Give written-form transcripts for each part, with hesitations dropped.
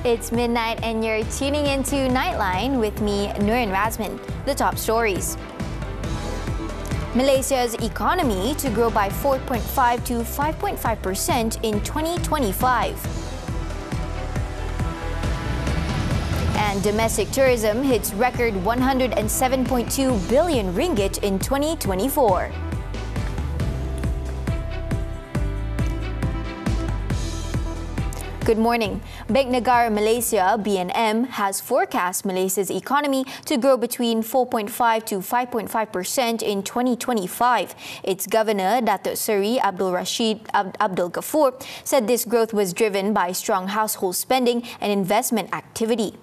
It's midnight and you're tuning into Nightline with me, Nurin Razmyn. The top stories. Malaysia's economy to grow by 4.5 to 5.5% in 2025. And domestic tourism hits record 107.2 billion ringgit in 2024. Good morning. Bank Negara Malaysia, BNM, has forecast Malaysia's economy to grow between 4.5 to 5.5% in 2025. Its governor, Datuk Seri Abdul Rashid Abdul Ghaffur, said this growth was driven by strong household spending and investment activity.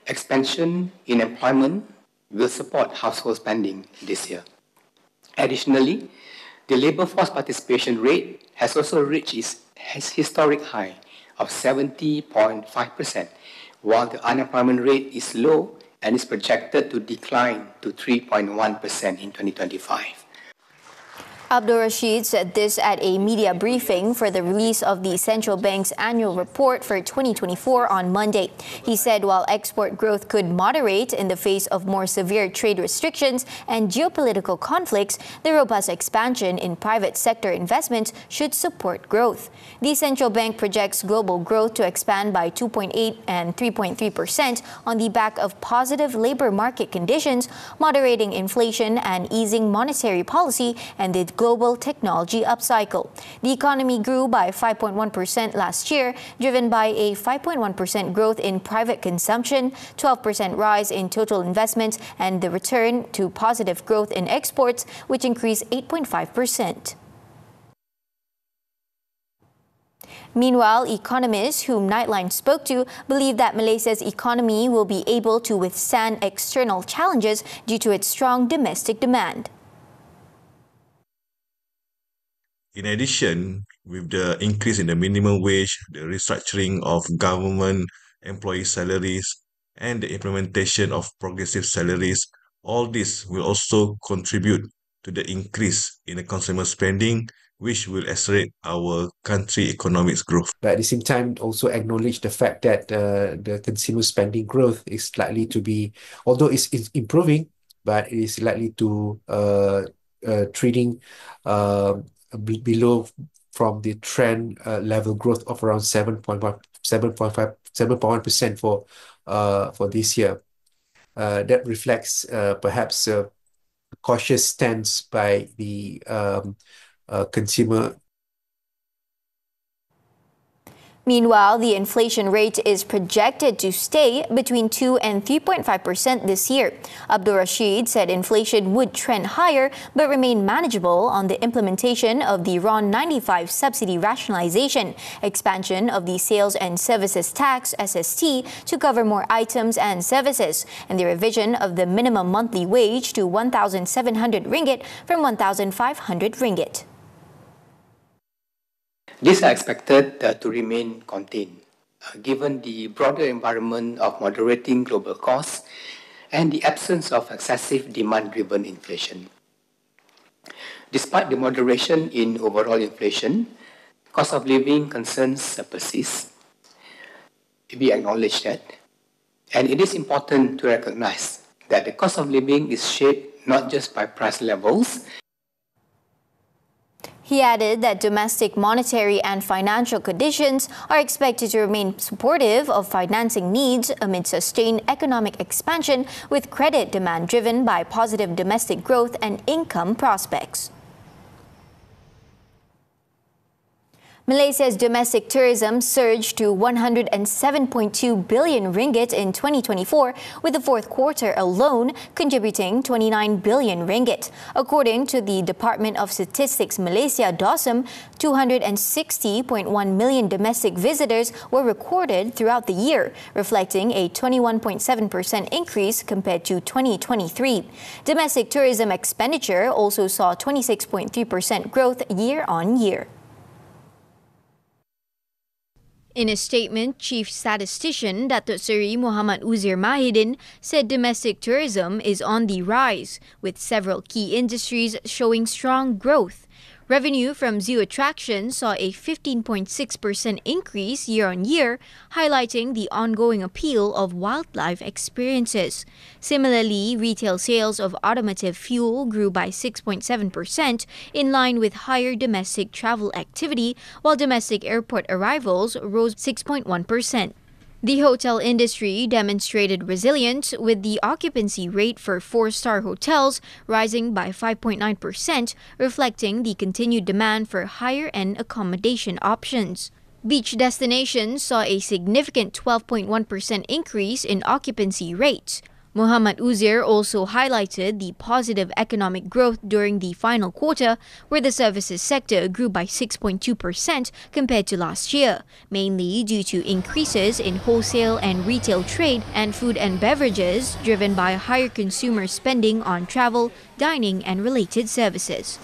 Expansion in employment will support household spending this year. Additionally, the labour force participation rate has also reached its historic high of 70.5%, while the unemployment rate is low and is projected to decline to 3.1% in 2025. Abdul Rashid said this at a media briefing for the release of the central bank's annual report for 2024 on Monday. He said while export growth could moderate in the face of more severe trade restrictions and geopolitical conflicts, the robust expansion in private sector investments should support growth. The central bank projects global growth to expand by 2.8 and 3.3% on the back of positive labor market conditions, moderating inflation and easing monetary policy and the global technology upcycle. The economy grew by 5.1% last year, driven by a 5.1% growth in private consumption, 12% rise in total investments, and the return to positive growth in exports, which increased 8.5%. Meanwhile, economists whom Nightline spoke to believe that Malaysia's economy will be able to withstand external challenges due to its strong domestic demand. In addition, with the increase in the minimum wage, the restructuring of government employee salaries, and the implementation of progressive salaries, all this will also contribute to the increase in the consumer spending, which will accelerate our country economic growth. But at the same time, also acknowledge the fact that the consumer spending growth is likely to be, although it's improving, but it is likely to trading below from the trend level growth of around 7.1% for this year. That reflects perhaps a cautious stance by the consumer. Meanwhile, the inflation rate is projected to stay between 2 and 3.5% this year. Abdul Rashid said inflation would trend higher but remain manageable on the implementation of the RON 95 subsidy rationalization, expansion of the Sales and Services Tax (SST) to cover more items and services, and the revision of the minimum monthly wage to 1,700 ringgit from 1,500 ringgit. These are expected to remain contained, given the broader environment of moderating global costs and the absence of excessive demand-driven inflation. Despite the moderation in overall inflation, cost of living concerns persist. We acknowledge that, and it is important to recognize that the cost of living is shaped not just by price levels. He added that domestic monetary and financial conditions are expected to remain supportive of financing needs amid sustained economic expansion, with credit demand driven by positive domestic growth and income prospects. Malaysia's domestic tourism surged to 107.2 billion ringgit in 2024, with the fourth quarter alone contributing 29 billion ringgit. According to the Department of Statistics Malaysia (DOSM), 260.1 million domestic visitors were recorded throughout the year, reflecting a 21.7% increase compared to 2023. Domestic tourism expenditure also saw 26.3% growth year on year. In a statement, Chief Statistician Datuk Seri Muhammad Uzir Mahidin said domestic tourism is on the rise, with several key industries showing strong growth. Revenue from zoo attractions saw a 15.6% increase year-on-year, highlighting the ongoing appeal of wildlife experiences. Similarly, retail sales of automotive fuel grew by 6.7%, in line with higher domestic travel activity, while domestic airport arrivals rose 6.1%. The hotel industry demonstrated resilience, with the occupancy rate for four-star hotels rising by 5.9%, reflecting the continued demand for higher-end accommodation options. Beach destinations saw a significant 12.1% increase in occupancy rates. Muhammad Uzair also highlighted the positive economic growth during the final quarter, where the services sector grew by 6.2% compared to last year, mainly due to increases in wholesale and retail trade and food and beverages, driven by higher consumer spending on travel, dining, and related services.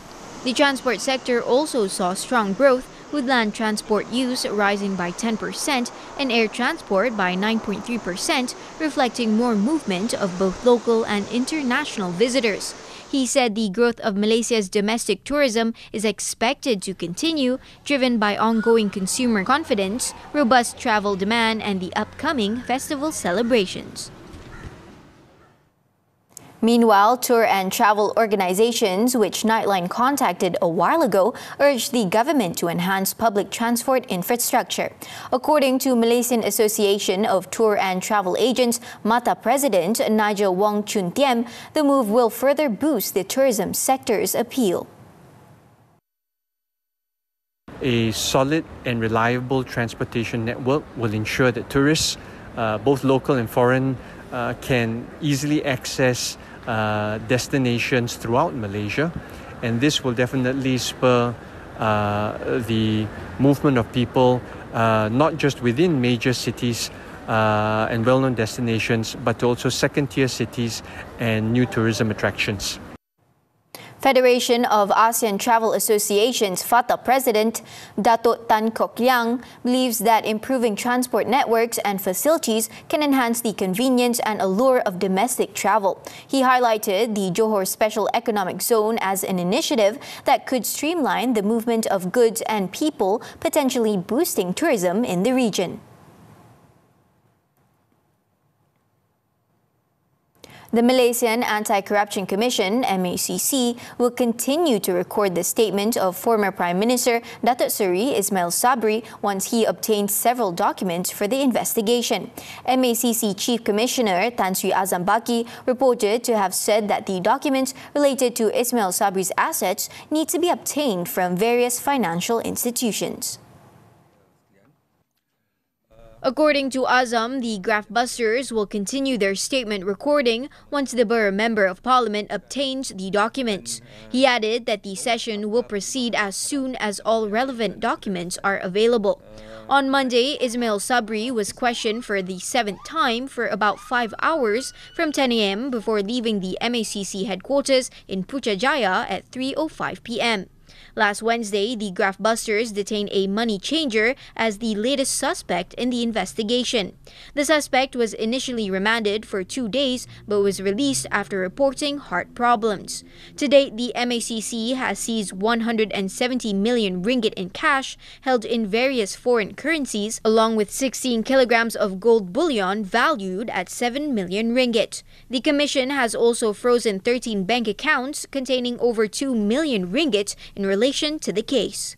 The transport sector also saw strong growth, with land transport use rising by 10% and air transport by 9.3%, reflecting more movement of both local and international visitors. He said the growth of Malaysia's domestic tourism is expected to continue, driven by ongoing consumer confidence, robust travel demand, and the upcoming festival celebrations. Meanwhile, tour and travel organizations, which Nightline contacted a while ago, urged the government to enhance public transport infrastructure. According to Malaysian Association of Tour and Travel Agents, MATA President Nigel Wong Chun Tiem, the move will further boost the tourism sector's appeal. A solid and reliable transportation network will ensure that tourists, both local and foreign, can easily access destinations throughout Malaysia, and this will definitely spur the movement of people, not just within major cities and well-known destinations, but also second-tier cities and new tourism attractions. Federation of ASEAN Travel Associations FATA President Datuk Tan Kok Liang believes that improving transport networks and facilities can enhance the convenience and allure of domestic travel. He highlighted the Johor Special Economic Zone as an initiative that could streamline the movement of goods and people, potentially boosting tourism in the region. The Malaysian Anti-Corruption Commission, MACC, will continue to record the statement of former Prime Minister Datuk Seri Ismail Sabri once he obtained several documents for the investigation. MACC Chief Commissioner Tan Sri Azam Baki reported to have said that the documents related to Ismail Sabri's assets need to be obtained from various financial institutions. According to Azam, the graftbusters will continue their statement recording once the Borough Member of Parliament obtains the documents. He added that the session will proceed as soon as all relevant documents are available. On Monday, Ismail Sabri was questioned for the seventh time for about 5 hours from 10 a.m. before leaving the MACC headquarters in Putrajaya at 3:05 p.m. Last Wednesday, the graftbusters detained a money changer as the latest suspect in the investigation. The suspect was initially remanded for 2 days but was released after reporting heart problems. To date, the MACC has seized 170 million ringgit in cash held in various foreign currencies, along with 16 kilograms of gold bullion valued at 7 million ringgit. The Commission has also frozen 13 bank accounts containing over 2 million ringgit in relation to the case.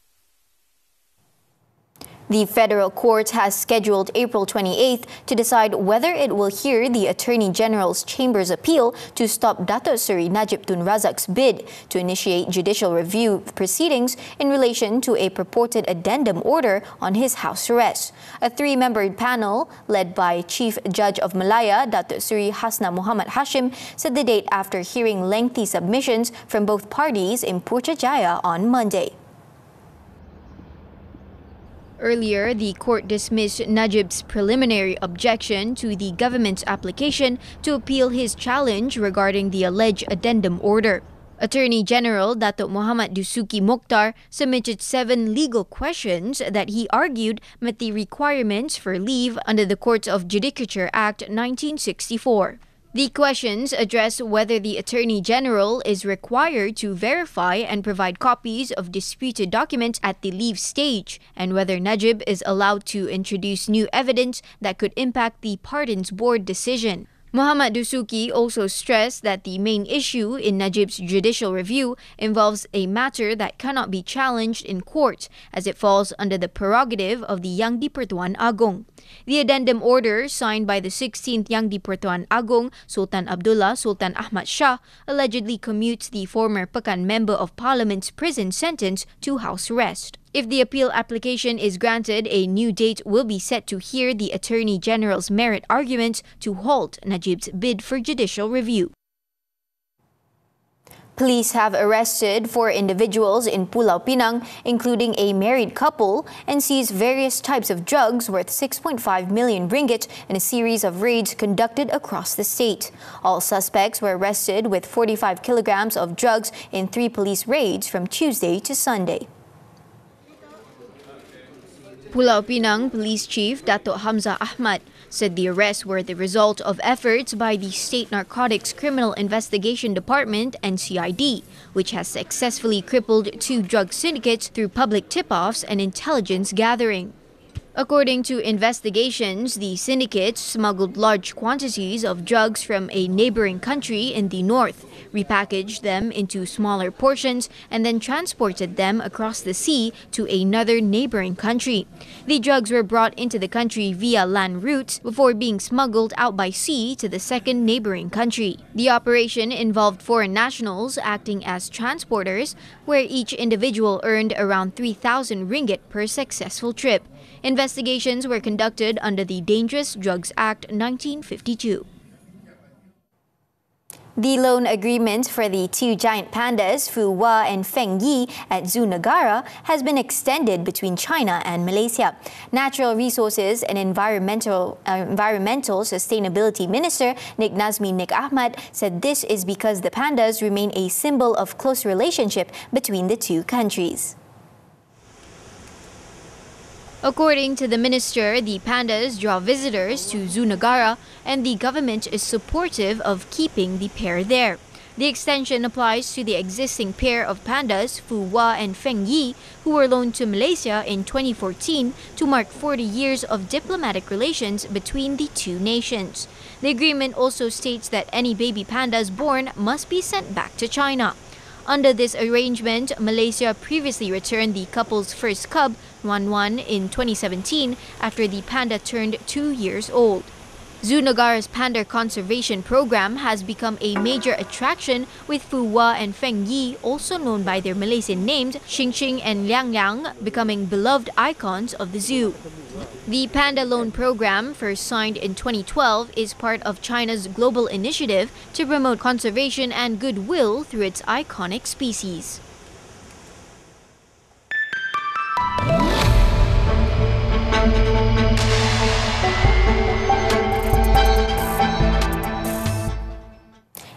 The federal court has scheduled April 28th to decide whether it will hear the Attorney General's Chamber's appeal to stop Datuk Seri Najib Tun Razak's bid to initiate judicial review proceedings in relation to a purported addendum order on his house arrest. A three-member panel led by Chief Judge of Malaya, Datuk Seri Hasna Muhammad Hashim, set the date after hearing lengthy submissions from both parties in Putrajaya on Monday. Earlier, the court dismissed Najib's preliminary objection to the government's application to appeal his challenge regarding the alleged addendum order. Attorney General Datuk Muhammad Dusuki Mokhtar submitted 7 legal questions that he argued met the requirements for leave under the Courts of Judicature Act 1964. The questions address whether the Attorney General is required to verify and provide copies of disputed documents at the leave stage, and whether Najib is allowed to introduce new evidence that could impact the Pardons Board decision. Muhammad Dusuki also stressed that the main issue in Najib's judicial review involves a matter that cannot be challenged in court, as it falls under the prerogative of the Yang di-Pertuan Agong. The addendum order, signed by the 16th Yang di-Pertuan Agong, Sultan Abdullah Sultan Ahmad Shah, allegedly commutes the former Pekan Member of Parliament's prison sentence to house arrest. If the appeal application is granted, a new date will be set to hear the Attorney General's merit arguments to halt Najib's bid for judicial review. Police have arrested 4 individuals in Pulau Pinang, including a married couple, and seized various types of drugs worth 6.5 million ringgit in a series of raids conducted across the state. All suspects were arrested with 45 kilograms of drugs in 3 police raids from Tuesday to Sunday. Pulau Pinang Police Chief Datuk Hamzah Ahmad said the arrests were the result of efforts by the State Narcotics Criminal Investigation Department (NCID), which has successfully crippled 2 drug syndicates through public tip-offs and intelligence gathering. According to investigations, the syndicates smuggled large quantities of drugs from a neighboring country in the north, repackaged them into smaller portions, and then transported them across the sea to another neighboring country. The drugs were brought into the country via land routes before being smuggled out by sea to the second neighboring country. The operation involved foreign nationals acting as transporters, where each individual earned around 3,000 ringgit per successful trip. Investigations were conducted under the Dangerous Drugs Act 1952. The loan agreement for the 2 giant pandas, Fu Hua and Feng Yi, at Zoo Negara has been extended between China and Malaysia. Natural Resources and Environmental Sustainability Minister Razmyn Ahmad said this is because the pandas remain a symbol of close relationship between the 2 countries. According to the minister, the pandas draw visitors to Zoo Negara, and the government is supportive of keeping the pair there. The extension applies to the existing pair of pandas, Fu Hua and Feng Yi, who were loaned to Malaysia in 2014 to mark 40 years of diplomatic relations between the 2 nations. The agreement also states that any baby pandas born must be sent back to China. Under this arrangement, Malaysia previously returned the couple's first cub, Nurin, in 2017 after the panda turned 2 years old. Zoo Negara's panda conservation program has become a major attraction, with Fu Hua and Feng Yi, also known by their Malaysian names Xing Xing and Liang Liang, becoming beloved icons of the zoo. The Panda Loan Program, first signed in 2012, is part of China's global initiative to promote conservation and goodwill through its iconic species.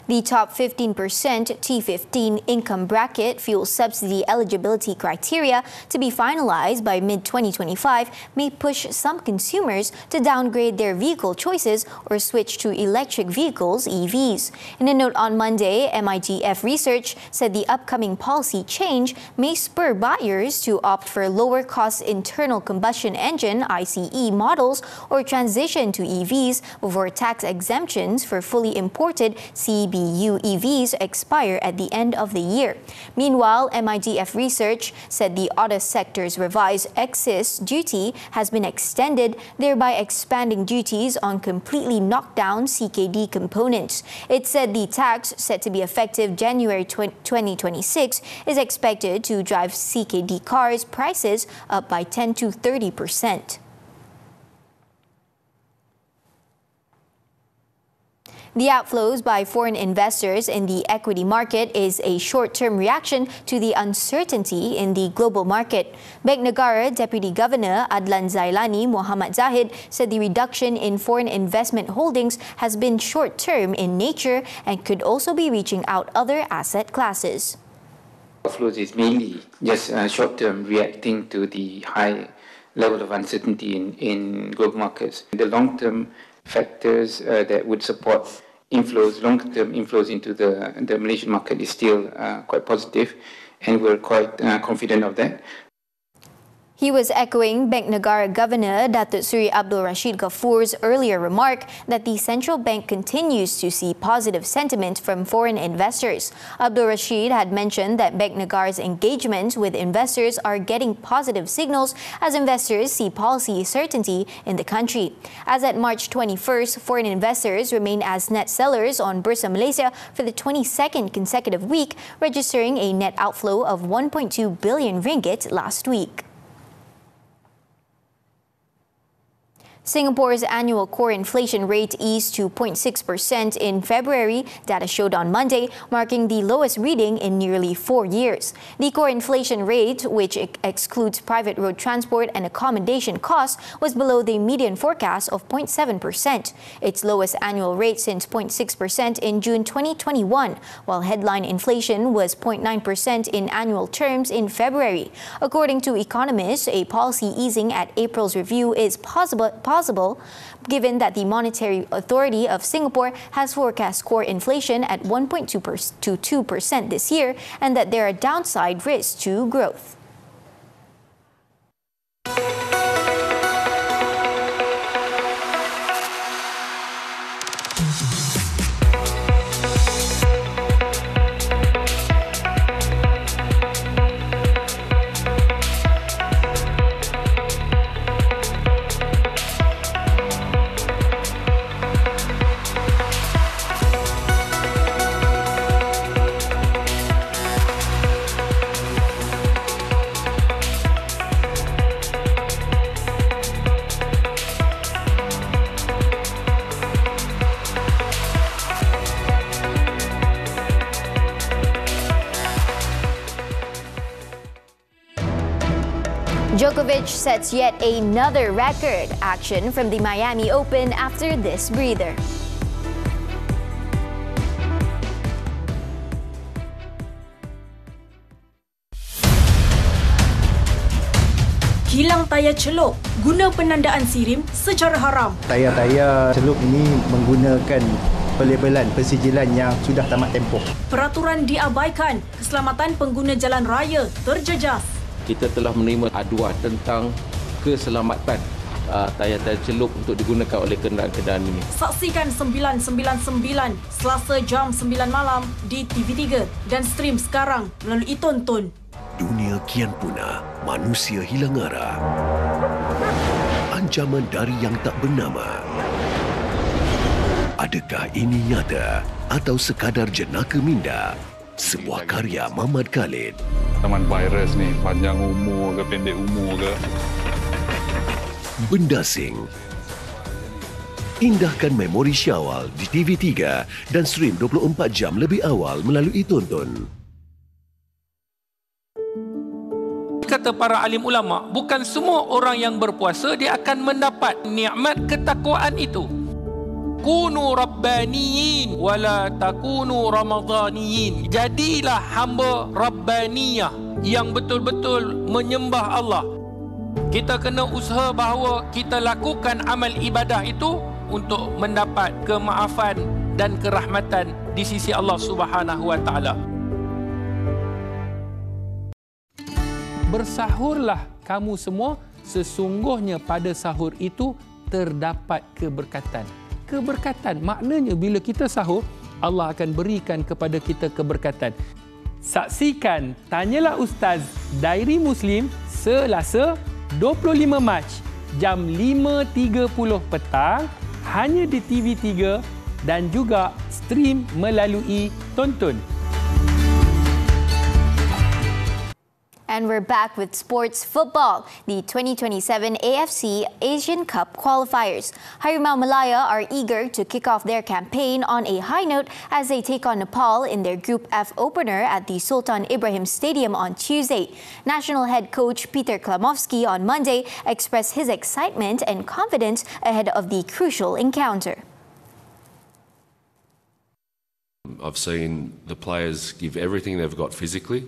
The top 15% T15 income bracket fuel subsidy eligibility criteria to be finalized by mid-2025 may push some consumers to downgrade their vehicle choices or switch to electric vehicles, EVs. In a note on Monday, MIGF Research said the upcoming policy change may spur buyers to opt for lower-cost internal combustion engine (ICE) models or transition to EVs before tax exemptions for fully imported CBU EVs expire at the end of the year. Meanwhile, MIGF Research said the auto sector's revised excise duty has been extended, thereby expanding duties on completely knocked down CKD components. It said the tax, set to be effective January 2026, is expected to drive CKD cars' prices up by 10 to 30%. The outflows by foreign investors in the equity market is a short-term reaction to the uncertainty in the global market. Bank Negara Deputy Governor Adlan Zailani Muhammad Zahid said the reduction in foreign investment holdings has been short-term in nature and could also be reaching out other asset classes. Outflows is mainly just short-term, reacting to the high level of uncertainty in global markets. The long-term factors that would support inflows, long-term inflows into the Malaysian market is still quite positive, and we're quite confident of that. He was echoing Bank Negara Governor Datuk Seri Abdul Rashid Ghafoor's earlier remark that the central bank continues to see positive sentiment from foreign investors. Abdul Rashid had mentioned that Bank Negara's engagement with investors are getting positive signals as investors see policy certainty in the country. As at March 21st, foreign investors remain as net sellers on Bursa Malaysia for the 22nd consecutive week, registering a net outflow of 1.2 billion ringgit last week. Singapore's annual core inflation rate eased to 0.6% in February, data showed on Monday, marking the lowest reading in nearly 4 years. The core inflation rate, which excludes private road transport and accommodation costs, was below the median forecast of 0.7%, its lowest annual rate since 0.6% in June 2021, while headline inflation was 0.9% in annual terms in February. According to economists, a policy easing at April's review is possible given that the Monetary Authority of Singapore has forecast core inflation at 1.2% to 2% this year, and that there are downside risks to growth. Djokovic sets yet another record, action from the Miami Open after this breather. Kilang tayar celup guna penandaan SIRIM secara haram. Tayar-tayar celup ini menggunakan pelabelan persijilan yang sudah tamat tempoh. Peraturan diabaikan, keselamatan pengguna jalan raya terjejas. Kita telah menerima aduan tentang keselamatan tayar-tayar celup untuk digunakan oleh kenderaan-kenderaan ini. Saksikan 999 Selasa jam 9 malam di TV3 dan stream sekarang melalui Tonton. Dunia kian punah, manusia hilang arah. Ancaman dari yang tak bernama. Adakah ini nyata atau sekadar jenaka minda? Sebuah karya Muhammad Khalid. Taman virus ni, panjang umur ke pendek umur ke. Bendasing. Indahkan memori Syawal di TV3 dan stream 24 jam lebih awal melalui Tonton. Kata para alim ulama, bukan semua orang yang berpuasa dia akan mendapat nikmat ketakwaan itu. Kunu rabbaniyin wala takunu ramadhaniyin. Jadilah hamba rabbaniyah yang betul-betul menyembah Allah. Kita kena usaha bahawa kita lakukan amal ibadah itu untuk mendapat kemaafan dan kerahmatan di sisi Allah Subhanahu wa taala. Bersahurlah kamu semua, sesungguhnya pada sahur itu terdapat keberkatan. Keberkatan maknanya bila kita sahur, Allah akan berikan kepada kita keberkatan. Saksikan Tanyalah Ustaz Diary Muslim Selasa 25 Mac jam 5.30 petang hanya di TV3 dan juga stream melalui Tonton. And we're back with sports football, the 2027 AFC Asian Cup qualifiers. Harimau Malaya are eager to kick off their campaign on a high note as they take on Nepal in their Group F opener at the Sultan Ibrahim Stadium on Tuesday. National head coach Peter Klamovski on Monday expressed his excitement and confidence ahead of the crucial encounter. I've seen the players give everything they've got physically.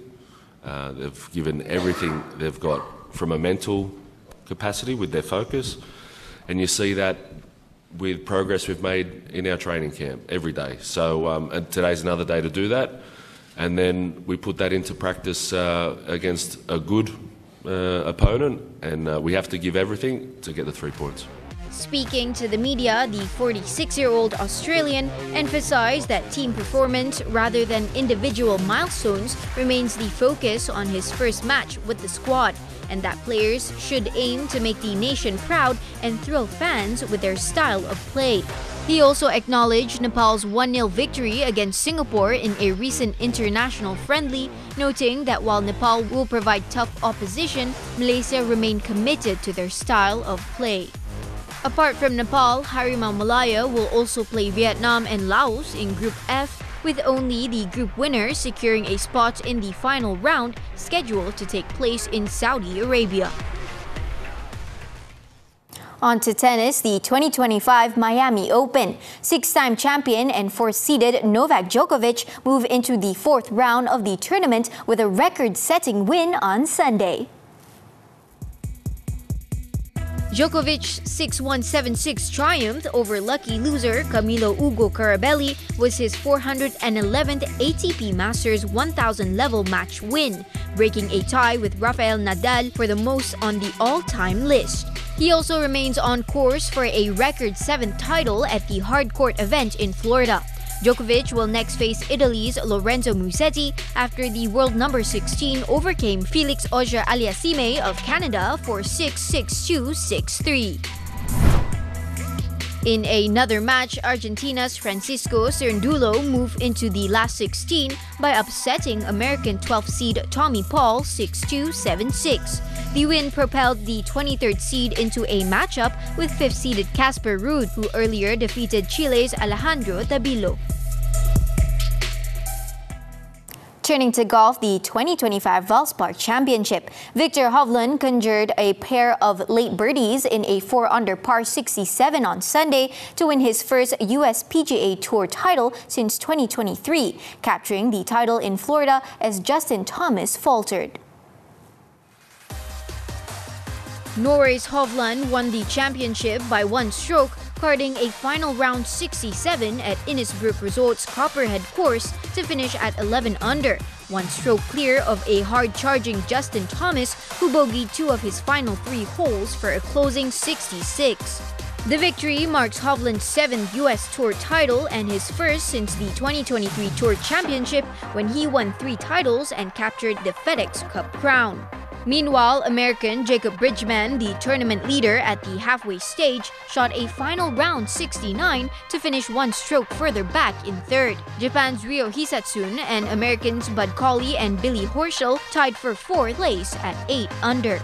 They've given everything they've got from a mental capacity with their focus. And you see that with progress we've made in our training camp every day. So and today's another day to do that. And then we put that into practice against a good opponent, and we have to give everything to get the 3 points. Speaking to the media, the 46-year-old Australian emphasized that team performance rather than individual milestones remains the focus on his first match with the squad, and that players should aim to make the nation proud and thrill fans with their style of play. He also acknowledged Nepal's 1-0 victory against Singapore in a recent international friendly, noting that while Nepal will provide tough opposition, Malaysia remain committed to their style of play. Apart from Nepal, Harimau Malaya will also play Vietnam and Laos in Group F, with only the group winners securing a spot in the final round scheduled to take place in Saudi Arabia. On to tennis, the 2025 Miami Open. 6-time champion and 4th-seeded Novak Djokovic move into the 4th round of the tournament with a record-setting win on Sunday. Djokovic's 6-1, 7-6 triumph over lucky loser Camilo Ugo Carabelli was his 411th ATP Masters 1000 level match win, breaking a tie with Rafael Nadal for the most on the all-time list. He also remains on course for a record 7th title at the hardcourt event in Florida. Djokovic will next face Italy's Lorenzo Musetti after the world number 16 overcame Felix Auger-Aliassime of Canada for 6-6-2, 6-3. In another match, Argentina's Francisco Cerundolo moved into the last 16 by upsetting American 12th seed Tommy Paul 6-2, 7-6. The win propelled the 23rd seed into a matchup with 5th-seeded Casper Ruud, who earlier defeated Chile's Alejandro Tabilo. Turning to golf, the 2025 Valspar Championship. Victor Hovland conjured a pair of late birdies in a 4-under par 67 on Sunday to win his first US PGA Tour title since 2023, capturing the title in Florida as Justin Thomas faltered. Norway's Hovland won the championship by 1 stroke, carding a final round 67 at Innisbrook Resort's Copperhead course to finish at 11 under, 1 stroke clear of a hard-charging Justin Thomas, who bogeyed 2 of his final 3 holes for a closing 66. The victory marks Hovland's 7th US Tour title and his first since the 2023 Tour Championship, when he won 3 titles and captured the FedEx Cup crown. Meanwhile, American Jacob Bridgman, the tournament leader at the halfway stage, shot a final round 69 to finish 1 stroke further back in 3rd. Japan's Ryo Hisatsun and Americans Bud Colley and Billy Horschel tied for 4th place at 8 under.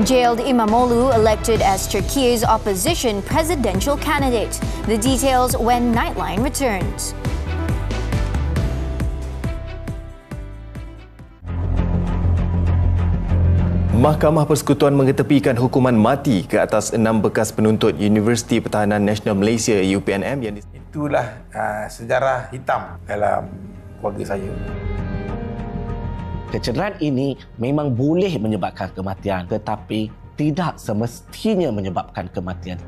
Jailed Imamoglu elected as Turkey's opposition presidential candidate. The details when Nightline returns. Mahkamah Persekutuan mengetepikan hukuman mati ke atas 6 bekas penuntut Universiti Pertahanan Nasional Malaysia UPNM yang itulah sejarah hitam dalam keluarga saya. Kecederaan ini memang boleh menyebabkan kematian, tetapi tidak semestinya menyebabkan kematian.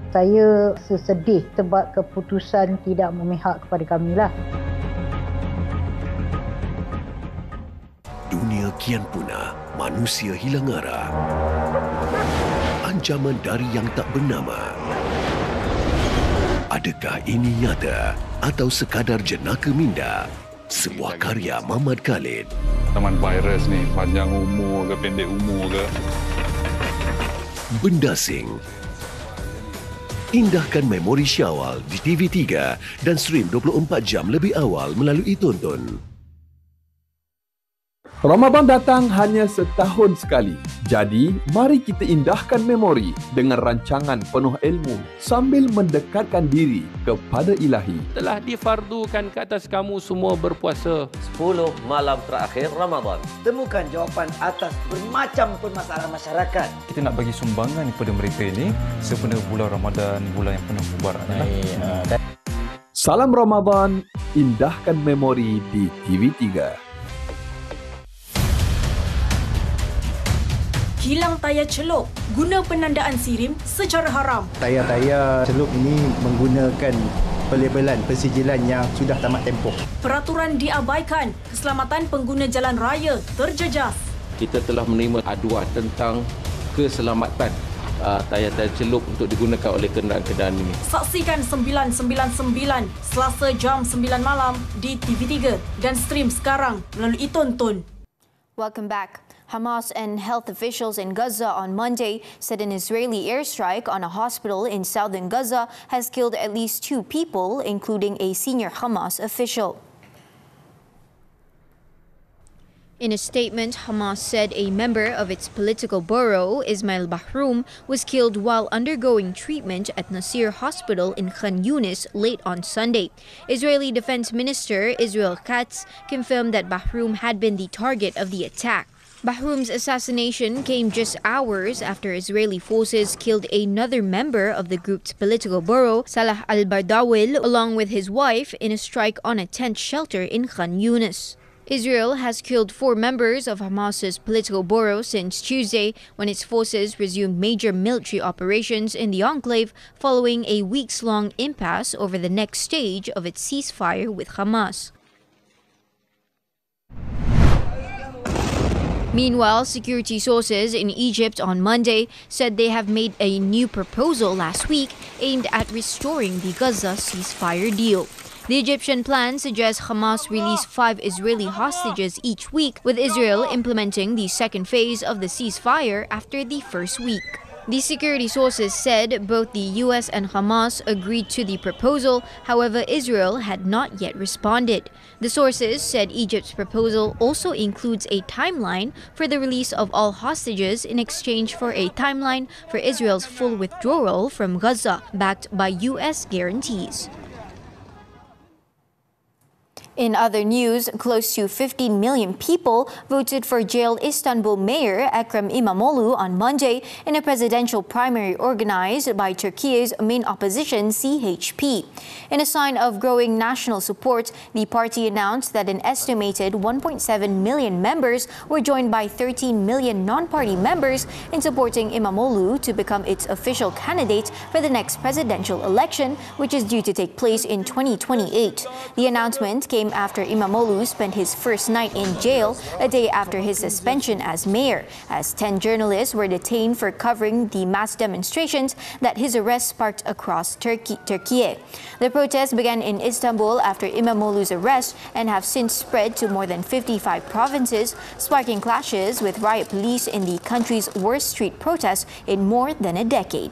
Saya sesedih sebab keputusan tidak memihak kepada kamilah. Dunia kian punah, manusia hilang arah. Ancaman dari yang tak bernama. Adakah ini nyata atau sekadar jenaka minda? Sebuah karya Muhammad Khalid. Taman virus ni, panjang umur ke pendek umur ke. Bendasing. Indahkan memori Syawal di TV3 dan stream 24 jam lebih awal melalui Tonton. Ramadan datang hanya setahun sekali. Jadi, mari kita indahkan memori dengan rancangan penuh ilmu sambil mendekatkan diri kepada Ilahi. Telah difardukan ke atas kamu semua berpuasa 10 malam terakhir Ramadan. Temukan jawapan atas bermacam permasalahan masyarakat. Kita nak bagi sumbangan kepada mereka ini sempena bulan Ramadan, bulan yang penuh kebaran. Salam Ramadan, indahkan memori di TV3. Kilang tayar celup guna penandaan SIRIM secara haram. Tayar-tayar celup ini menggunakan pelabelan persijilan yang sudah tamat tempoh. Peraturan diabaikan, keselamatan pengguna jalan raya terjejas. Kita telah menerima aduan tentang keselamatan tayar-tayar celup untuk digunakan oleh kenderaan-kenderaan ini. Saksikan 999 Selasa jam 9 malam di TV3 dan stream sekarang melalui Tonton. Welcome back. Hamas and health officials in Gaza on Monday said an Israeli airstrike on a hospital in southern Gaza has killed at least 2 people, including a senior Hamas official. In a statement, Hamas said a member of its political bureau, Ismail Bahroum, was killed while undergoing treatment at Nasir Hospital in Khan Yunis late on Sunday. Israeli Defense Minister Israel Katz confirmed that Bahroum had been the target of the attack. Bahroum's assassination came just hours after Israeli forces killed another member of the group's political bureau, Salah al-Bardawil, along with his wife in a strike on a tent shelter in Khan Yunis. Israel has killed 4 members of Hamas's political bureau since Tuesday, when its forces resumed major military operations in the enclave following a weeks-long impasse over the next stage of its ceasefire with Hamas. Meanwhile, security sources in Egypt on Monday said they have made a new proposal last week aimed at restoring the Gaza ceasefire deal. The Egyptian plan suggests Hamas release 5 Israeli hostages each week, with Israel implementing the second phase of the ceasefire after the first week. The security sources said both the US and Hamas agreed to the proposal, however, Israel had not yet responded. The sources said Egypt's proposal also includes a timeline for the release of all hostages in exchange for a timeline for Israel's full withdrawal from Gaza, backed by US guarantees. In other news, close to 15 million people voted for jailed Istanbul Mayor Ekrem İmamoğlu on Monday in a presidential primary organized by Turkey's main opposition, CHP. In a sign of growing national support, the party announced that an estimated 1.7 million members were joined by 13 million non-party members in supporting İmamoğlu to become its official candidate for the next presidential election, which is due to take place in 2028. The announcement came after İmamoğlu spent his first night in jail a day after his suspension as mayor, as 10 journalists were detained for covering the mass demonstrations that his arrest sparked across Turkey. The protests began in Istanbul after İmamoğlu's arrest and have since spread to more than 55 provinces, sparking clashes with riot police in the country's worst street protests in more than a decade.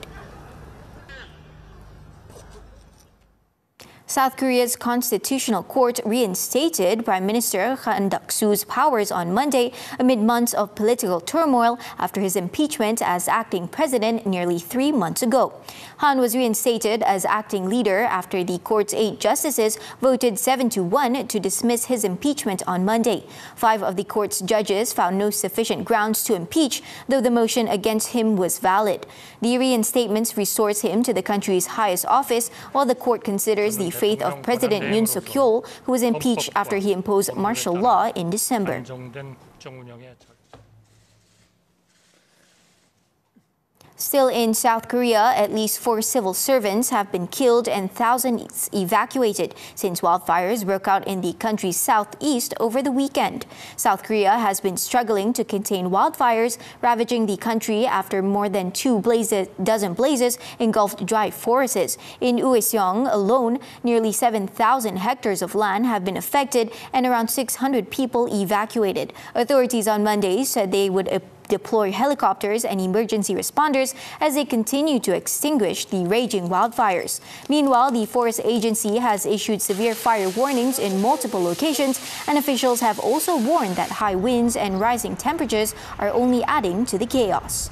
South Korea's Constitutional Court reinstated Prime Minister Han Duck-soo's powers on Monday amid months of political turmoil after his impeachment as acting president nearly 3 months ago. Han was reinstated as acting leader after the court's 8 justices voted 7-1 to dismiss his impeachment on Monday. 5 of the court's judges found no sufficient grounds to impeach, though the motion against him was valid. The reinstatement restores him to the country's highest office, while the court considers the fate of President Yoon Suk-yeol, who was impeached after he imposed martial law in December. Still in South Korea, at least 4 civil servants have been killed and thousands evacuated since wildfires broke out in the country's southeast over the weekend. South Korea has been struggling to contain wildfires ravaging the country after more than 2 dozen blazes engulfed dry forests. In Uiseong alone, nearly 7,000 hectares of land have been affected and around 600 people evacuated. Authorities on Monday said they would deploy helicopters and emergency responders as they continue to extinguish the raging wildfires. Meanwhile, the Forest Agency has issued severe fire warnings in multiple locations, and officials have also warned that high winds and rising temperatures are only adding to the chaos.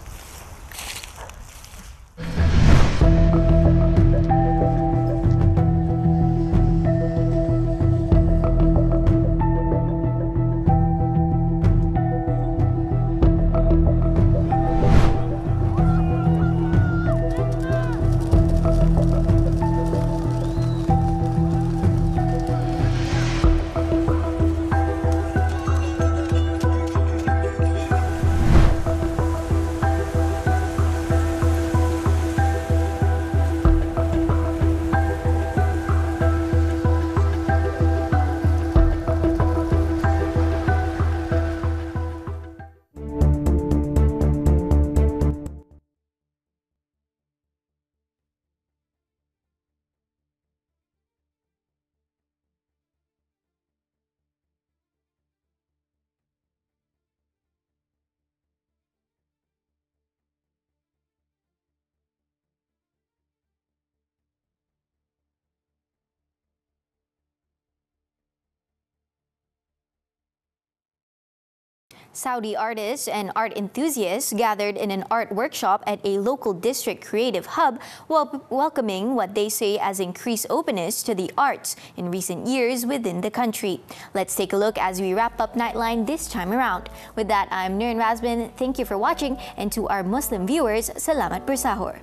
Saudi artists and art enthusiasts gathered in an art workshop at a local district creative hub, welcoming what they say as increased openness to the arts in recent years within the country. Let's take a look as we wrap up Nightline this time around. With that, I'm Nurin Razmyn. Thank you for watching, and to our Muslim viewers, Salamat Bersahur.